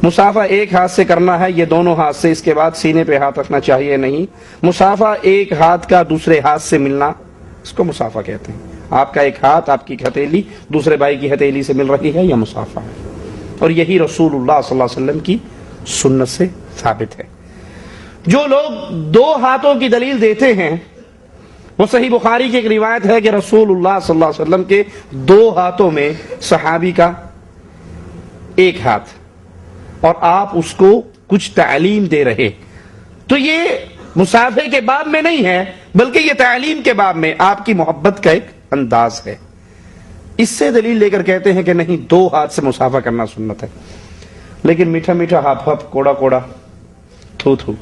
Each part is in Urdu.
مسافہ ایک ہاتھ سے کرنا ہے، یہ دونوں ہاتھ سے، اس کے بعد سینے پہ ہاتھ رکھنا چاہیے نہیں۔ مسافہ ایک ہاتھ کا دوسرے ہاتھ سے ملنا، اس کو مسافہ کہتے ہیں۔ آپ کا ایک ہاتھ، آپ کی ہتھیلی دوسرے بھائی کی ہتھیلی سے مل رہی ہے، یہ مسافہ ہے، اور یہی رسول اللہ صلی اللہ علیہ وسلم کی سنت سے ثابت ہے۔ جو لوگ دو ہاتھوں کی دلیل دیتے ہیں، وہ صحیح بخاری کی ایک روایت ہے کہ رسول اللہ صلی اللہ علیہ وسلم کے دو ہاتھوں میں صحابی کا ایک ہاتھ، اور آپ اس کو کچھ تعلیم دے رہے، تو یہ مسافے کے باب میں نہیں ہے، بلکہ یہ تعلیم کے باب میں آپ کی محبت کا ایک انداز ہے۔ اس سے دلیل لے کر کہتے ہیں کہ نہیں، دو ہاتھ سے مسافہ کرنا سنت ہے۔ لیکن میٹھا میٹھا ہاپ ہپ، کوڑا کوڑا، تھو تھو،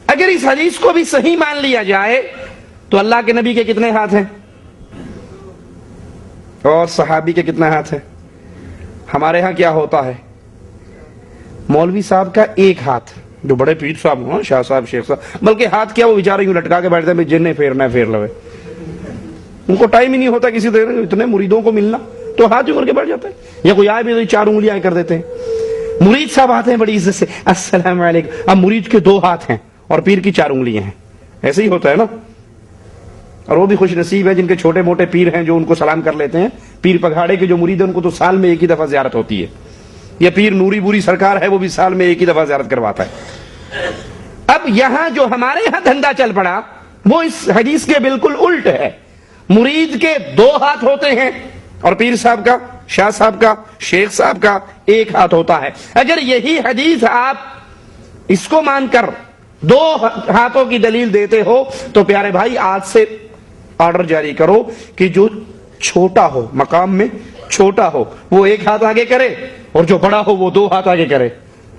اگر اس حدیث کو بھی صحیح مان لیا جائے تو اللہ کے نبی کے کتنے ہاتھ ہیں اور صحابی کے کتنے ہاتھ ہیں؟ ہمارے ہاں کیا ہوتا ہے، مولوی صاحب کا ایک ہاتھ، جو بڑے پیر صاحب ہوں، شاہ صاحب، شیخ صاحب، بلکہ ہاتھ کیا، وہ بیچارے یوں لٹکا کے بیٹھتے ہیں، جن پھیرنا ہے پھیر لوے، ان کو ٹائم ہی نہیں ہوتا کسی طرح اتنے مریدوں کو ملنا، تو ہاتھ یوں کر کے بیٹھ جاتے ہیں، یا کوئی آئے بھی تو چار انگلیاں کر دیتے ہیں۔ مرید صاحب آتے ہیں بڑی عزت سے، السلام علیکم، اب مرید کے دو ہاتھ ہیں اور پیر کی چار انگلیاں ہیں، ایسے ہی ہوتا ہے نا۔ اور وہ بھی خوش نصیب ہے جن کے چھوٹے موٹے پیر ہیں جو ان کو سلام کر لیتے ہیں۔ پیر پگھاڑے کے جو مرید ہیں ان کو تو سال میں ایک ہی دفعہ زیارت ہوتی ہے، یہ پیر نوری بوری سرکار ہے، وہ بھی سال میں ایک ہی دفعہ زیارت کرواتا ہے۔ اب یہاں جو ہمارے یہاں دھندا چل پڑا وہ اس حدیث کے بالکل الٹ ہے۔ مرید کے دو ہاتھ ہوتے ہیں اور پیر صاحب کا، شاہ صاحب کا، شیخ صاحب کا ایک ہاتھ ہوتا ہے۔ اگر یہی حدیث آپ اس کو مان کر دو ہاتھوں کی دلیل دیتے ہو تو پیارے بھائی آج سے آرڈر جاری کرو کہ جو چھوٹا ہو، مقام میں چھوٹا ہو، وہ ایک ہاتھ آگے کرے، اور جو بڑا ہو وہ دو ہاتھ آگے کرے۔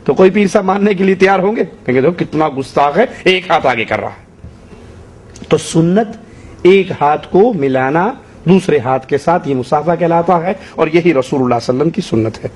تو کوئی پیر صاحب ماننے کے لیے تیار ہوں گے؟ کہیں گے دیکھو کتنا گستاخ ہے، ایک ہاتھ آگے کر رہا ہے۔ تو سنت ایک ہاتھ کو ملانا دوسرے ہاتھ کے ساتھ، یہ مسافہ کہلاتا ہے، اور یہی رسول اللہ صلی اللہ علیہ وسلم کی سنت ہے۔